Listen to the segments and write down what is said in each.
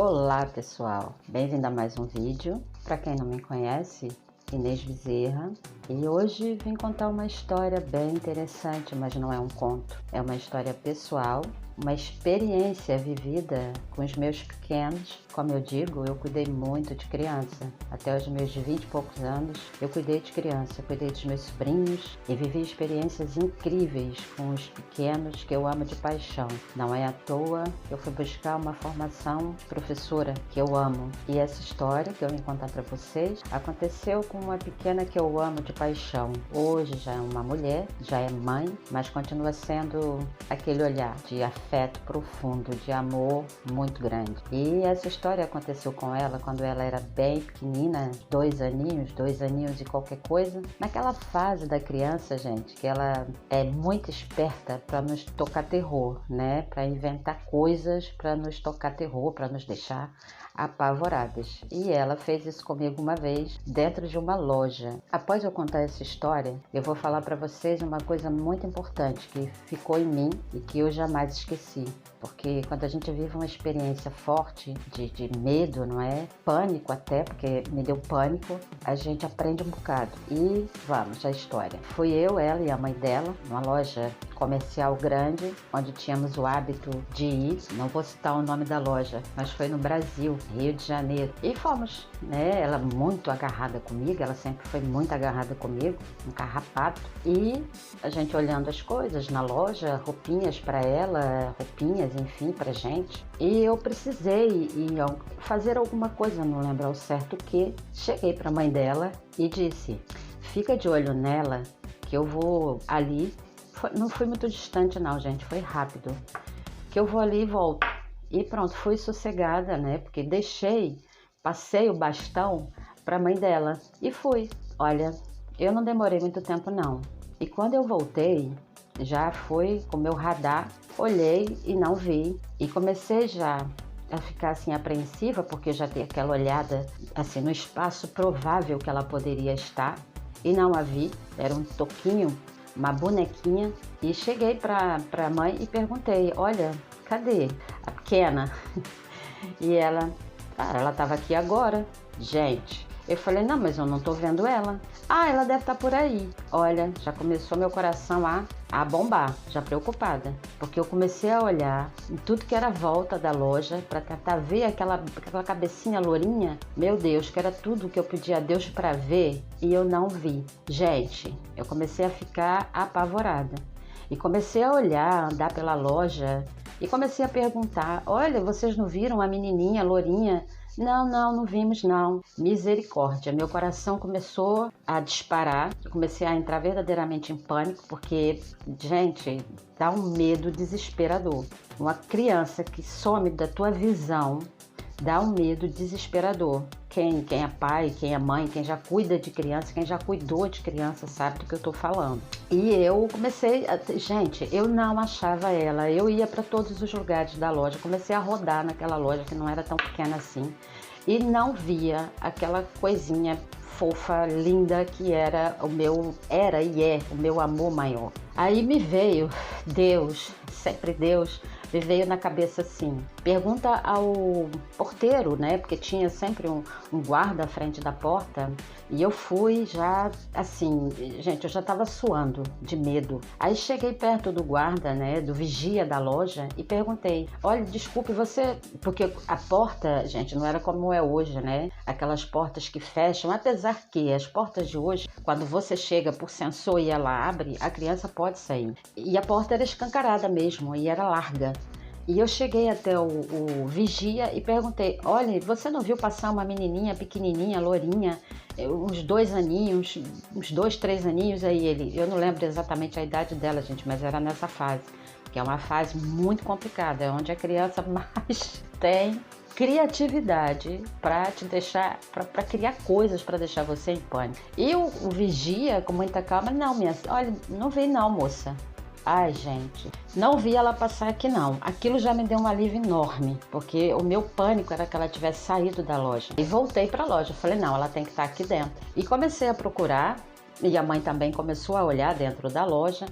Olá pessoal, bem-vindo a mais um vídeo. Para quem não me conhece, Inês Bezerra, e hoje vim contar uma história bem interessante, mas não é um conto, é uma história pessoal, uma experiência vivida com os meus pequenos. Como eu digo, eu cuidei muito de criança, até os meus 20 e poucos anos eu cuidei de criança, cuidei dos meus sobrinhos e vivi experiências incríveis com os pequenos que eu amo de paixão. Não é à toa que eu fui buscar uma formação de professora que eu amo, e essa história que eu vim contar para vocês aconteceu com uma pequena que eu amo de paixão. Hoje já é uma mulher, já é mãe, mas continua sendo aquele olhar de afeto profundo, de amor muito grande. E essa história aconteceu com ela quando ela era bem pequenina, 2 aninhos e qualquer coisa. Naquela fase da criança, gente, que ela é muito esperta para nos tocar terror, né? Para inventar coisas para nos tocar terror, para nos deixar apavoradas. E ela fez isso comigo uma vez dentro de uma loja. Após eu contar essa história, eu vou falar para vocês uma coisa muito importante que ficou em mim e que eu jamais esqueci. Porque quando a gente vive uma experiência forte de medo, não é? Pânico até, porque me deu pânico, a gente aprende um bocado. E vamos à história. Fui eu, ela e a mãe dela, numa loja comercial grande, onde tínhamos o hábito de ir. Não vou citar o nome da loja, mas foi no Brasil, Rio de Janeiro. E fomos, né? Ela muito agarrada comigo, ela sempre foi muito agarrada comigo, um carrapato. E a gente olhando as coisas na loja, roupinhas para ela, roupinhas, enfim, pra gente. E eu precisei ir fazer alguma coisa, não lembro ao certo o que. Cheguei pra mãe dela e disse: fica de olho nela, que eu vou ali. Não fui muito distante não, gente, foi rápido. Que eu vou ali e volto. E pronto, fui sossegada, né? Porque passei o bastão pra mãe dela e fui. Olha, eu não demorei muito tempo não. E quando eu voltei, já fui com meu radar, olhei e não vi. E comecei já a ficar assim apreensiva, porque já tem aquela olhada assim no espaço provável que ela poderia estar. E não a vi, era um toquinho, uma bonequinha. E cheguei pra mãe e perguntei: olha, cadê a pequena? E ela estava aqui agora. Gente, eu falei: não, mas eu não tô vendo ela. Ah, ela deve estar por aí. Olha, já começou meu coração a bombar, já preocupada. Porque eu comecei a olhar em tudo que era a volta da loja para tentar ver aquela cabecinha lourinha. Meu Deus, que era tudo que eu pedi a Deus para ver e eu não vi. Gente, eu comecei a ficar apavorada. E comecei a olhar, andar pela loja e comecei a perguntar: olha, vocês não viram a menininha lourinha? Não vimos não. Misericórdia, meu coração começou a disparar, eu comecei a entrar verdadeiramente em pânico, porque, gente, dá um medo desesperador. Uma criança que some da tua visão dá um medo desesperador. Quem é pai, quem é mãe, quem já cuida de criança, quem já cuidou de criança sabe do que eu tô falando. E eu comecei, gente, eu não achava ela. Eu ia para todos os lugares da loja, comecei a rodar naquela loja que não era tão pequena assim e não via aquela coisinha fofa, linda que era e é o meu amor maior. Aí me veio Deus, sempre Deus, me veio na cabeça assim: pergunta ao porteiro, né? Porque tinha sempre um guarda à frente da porta. E eu fui já assim, gente, eu já tava suando de medo. Aí cheguei perto do guarda, né? Do vigia da loja e perguntei: olha, desculpe, você... Porque a porta, gente, não era como é hoje, né? Aquelas portas que fecham, apesar que as portas de hoje, quando você chega por sensor e ela abre, a criança pode sair. E a porta era escancarada mesmo e era larga. E eu cheguei até o vigia e perguntei: olha, você não viu passar uma menininha pequenininha, lourinha, uns 2 aninhos, uns 2, 3 aninhos? Aí ele, eu não lembro exatamente a idade dela, gente, mas era nessa fase, que é uma fase muito complicada, é onde a criança mais tem criatividade para te deixar, para criar coisas para deixar você em pânico. E o vigia, com muita calma: não, olha, não vi não, moça. Ai, gente, não vi ela passar aqui não. Aquilo já me deu um alívio enorme, porque o meu pânico era que ela tivesse saído da loja. E voltei para a loja, falei: não, ela tem que estar aqui dentro. E comecei a procurar, e a mãe também começou a olhar dentro da loja.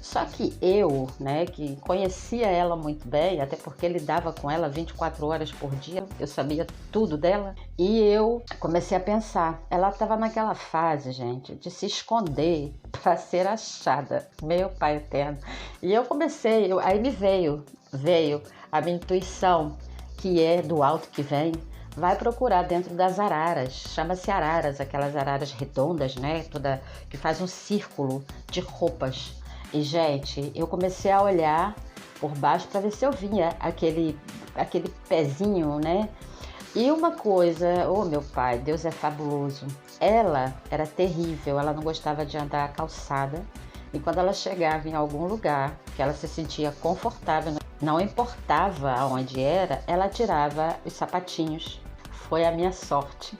Só que eu, né, que conhecia ela muito bem, até porque lidava com ela 24 horas por dia, eu sabia tudo dela, e eu comecei a pensar, ela estava naquela fase, gente, de se esconder para ser achada, meu pai eterno. E eu comecei, aí me veio a minha intuição, que é do alto que vem, vai procurar dentro das araras, chama-se araras, aquelas araras redondas, né, toda, que faz um círculo de roupas. E, gente, eu comecei a olhar por baixo para ver se eu vinha aquele pezinho, né? E uma coisa, oh meu pai, Deus é fabuloso. Ela era terrível, ela não gostava de andar calçada. E quando ela chegava em algum lugar que ela se sentia confortável, não importava aonde era, ela tirava os sapatinhos. Foi a minha sorte.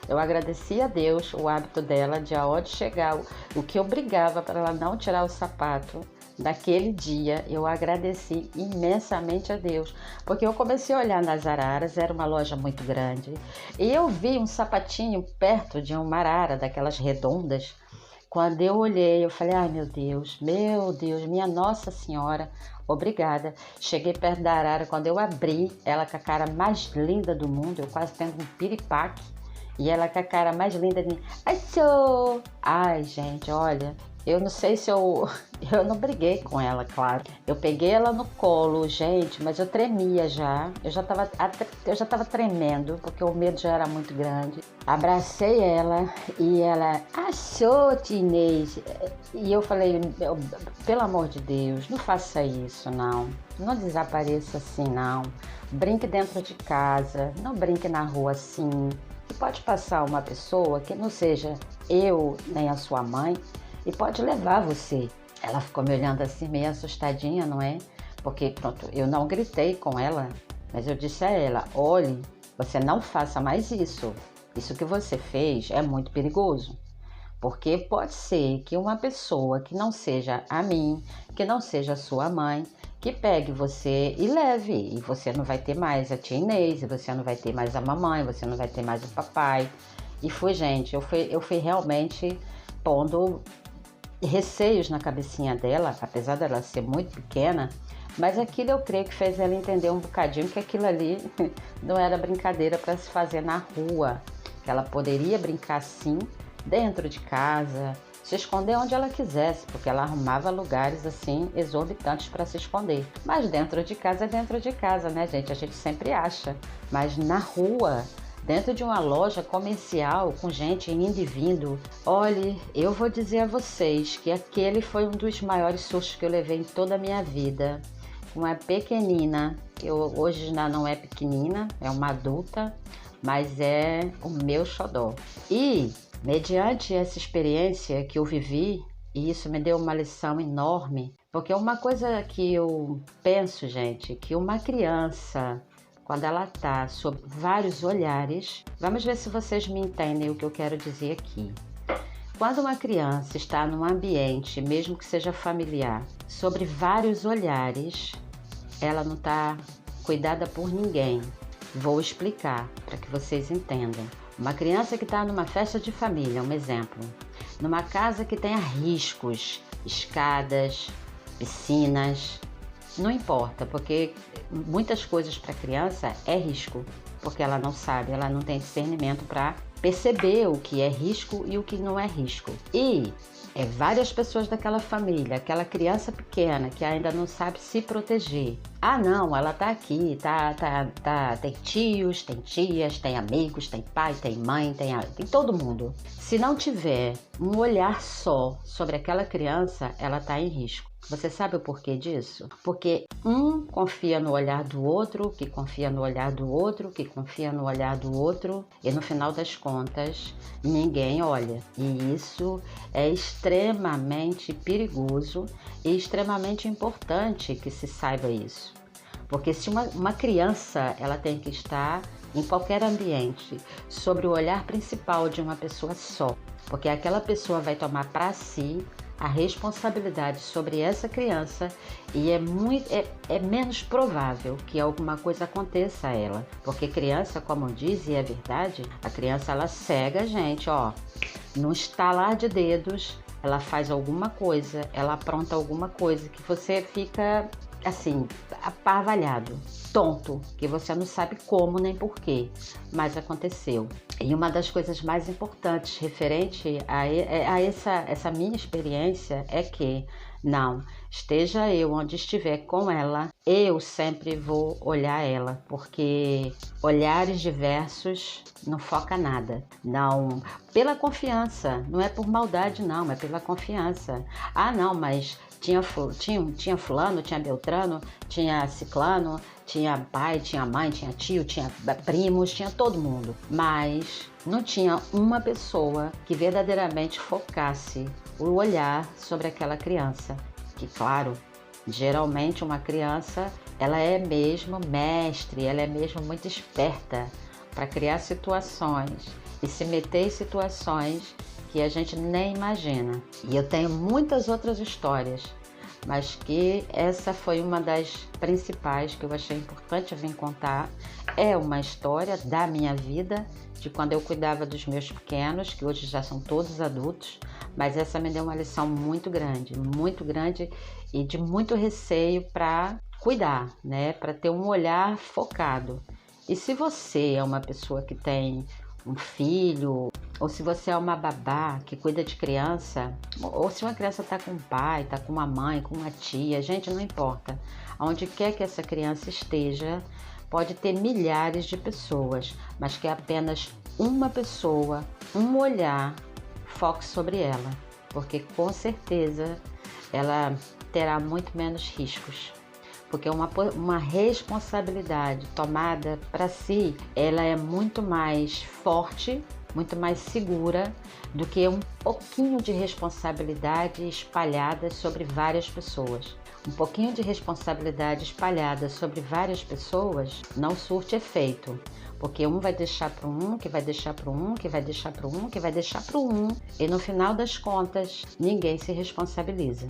Eu agradeci a Deus o hábito dela de aonde chegar, o que obrigava para ela não tirar o sapato. Naquele dia eu agradeci imensamente a Deus, porque eu comecei a olhar nas araras, era uma loja muito grande, e eu vi um sapatinho perto de uma arara, daquelas redondas. Quando eu olhei, eu falei, ai meu Deus, minha Nossa Senhora, obrigada. Cheguei perto da arara, quando eu abri, ela com a cara mais linda do mundo, eu quase tendo um piripaque. E ela com a cara mais linda de mim. Achou! Ai, gente, olha, eu não sei se eu não briguei com ela, claro. Eu peguei ela no colo, gente, mas eu tremia já. Eu já tava tremendo, porque o medo já era muito grande. Abracei ela e ela, achou, Inês. E eu falei, pelo amor de Deus, não faça isso, não. Não desapareça assim, não. Brinque dentro de casa, não brinque na rua assim. E pode passar uma pessoa que não seja eu nem a sua mãe e pode levar você. Ela ficou me olhando assim meio assustadinha, não é? Porque pronto, eu não gritei com ela, mas eu disse a ela, olhe, você não faça mais isso. Isso que você fez é muito perigoso. Porque pode ser que uma pessoa que não seja a mim, que não seja a sua mãe, que pegue você e leve. E você não vai ter mais a tia Inês, e você não vai ter mais a mamãe, você não vai ter mais o papai. E foi, gente, eu fui realmente pondo receios na cabecinha dela, apesar dela ser muito pequena, mas aquilo eu creio que fez ela entender um bocadinho que aquilo ali não era brincadeira para se fazer na rua, que ela poderia brincar sim, dentro de casa, se esconder onde ela quisesse, porque ela arrumava lugares assim exorbitantes para se esconder. Mas dentro de casa é dentro de casa, né, gente? A gente sempre acha. Mas na rua, dentro de uma loja comercial, com gente indo e vindo, olhe, eu vou dizer a vocês que aquele foi um dos maiores sustos que eu levei em toda a minha vida. Uma pequenina, que hoje já não é pequenina, é uma adulta, mas é o meu xodó. E mediante essa experiência que eu vivi, e isso me deu uma lição enorme, porque uma coisa que eu penso, gente, que uma criança, quando ela está sob vários olhares, vamos ver se vocês me entendem o que eu quero dizer aqui. Quando uma criança está num ambiente, mesmo que seja familiar, sobre vários olhares, ela não está cuidada por ninguém. Vou explicar para que vocês entendam. Uma criança que está numa festa de família, um exemplo, numa casa que tenha riscos, escadas, piscinas, não importa, porque muitas coisas para a criança é risco, porque ela não sabe, ela não tem discernimento para perceber o que é risco e o que não é risco. E várias pessoas daquela família, aquela criança pequena que ainda não sabe se proteger. Ah não, ela tá aqui, tem tios, tem tias, tem amigos, tem pai, tem mãe, tem todo mundo. Se não tiver um olhar só sobre aquela criança, ela tá em risco. Você sabe o porquê disso? Porque um confia no olhar do outro, que confia no olhar do outro, que confia no olhar do outro, e no final das contas, ninguém olha. E isso é extremamente perigoso e extremamente importante que se saiba isso. Porque se uma criança, ela tem que estar em qualquer ambiente, sobre o olhar principal de uma pessoa só, porque aquela pessoa vai tomar para si a responsabilidade sobre essa criança e é menos provável que alguma coisa aconteça a ela, porque criança, como diz, e é verdade, a criança ela cega a gente, ó, num estalar de dedos, ela faz alguma coisa, ela apronta alguma coisa que você fica assim, aparvalhado, tonto, que você não sabe como nem porquê, mas aconteceu. E uma das coisas mais importantes referente a essa minha experiência é que, não, esteja eu onde estiver com ela, eu sempre vou olhar ela, porque olhares diversos não foca nada. Não, pela confiança, não é por maldade não, é pela confiança. Ah não, mas tinha fulano, tinha beltrano, tinha ciclano, tinha pai, tinha mãe, tinha tio, tinha primos, tinha todo mundo. Mas não tinha uma pessoa que verdadeiramente focasse o olhar sobre aquela criança. Que, claro, geralmente uma criança, ela é mesmo mestre, ela é mesmo muito esperta para criar situações e se meter em situações que a gente nem imagina. E eu tenho muitas outras histórias, mas que essa foi uma das principais que eu achei importante vir contar. É uma história da minha vida, de quando eu cuidava dos meus pequenos, que hoje já são todos adultos, mas essa me deu uma lição muito grande e de muito receio para cuidar, né? Para ter um olhar focado. E se você é uma pessoa que tem um filho, ou se você é uma babá que cuida de criança, ou se uma criança está com um pai, está com uma mãe, com uma tia, gente, não importa. Onde quer que essa criança esteja, pode ter milhares de pessoas, mas que apenas uma pessoa, um olhar, foque sobre ela, porque com certeza ela terá muito menos riscos. Porque uma responsabilidade tomada para si, ela é muito mais forte, muito mais segura do que um pouquinho de responsabilidade espalhada sobre várias pessoas. Um pouquinho de responsabilidade espalhada sobre várias pessoas não surte efeito, porque um vai deixar para um, que vai deixar para um, que vai deixar para um, que vai deixar para um, e no final das contas, ninguém se responsabiliza.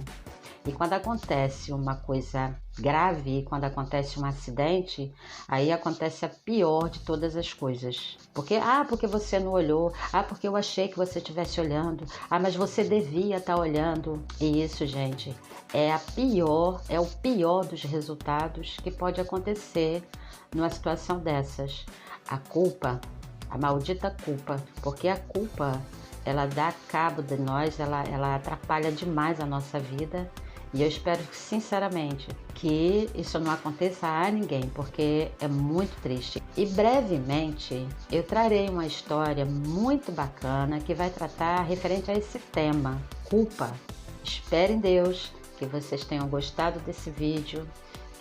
E quando acontece uma coisa grave, quando acontece um acidente, aí acontece a pior de todas as coisas. Porque você não olhou, porque eu achei que você estivesse olhando, mas você devia estar olhando. E isso, gente, é o pior dos resultados que pode acontecer numa situação dessas. A culpa, a maldita culpa, porque a culpa, ela dá cabo de nós, ela atrapalha demais a nossa vida. E eu espero sinceramente que isso não aconteça a ninguém, porque é muito triste. E brevemente eu trarei uma história muito bacana que vai tratar referente a esse tema, culpa. Espero em Deus que vocês tenham gostado desse vídeo,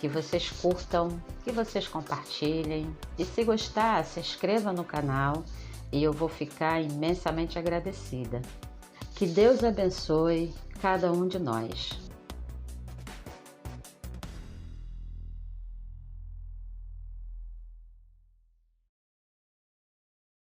que vocês curtam, que vocês compartilhem. E se gostar, se inscreva no canal e eu vou ficar imensamente agradecida. Que Deus abençoe cada um de nós.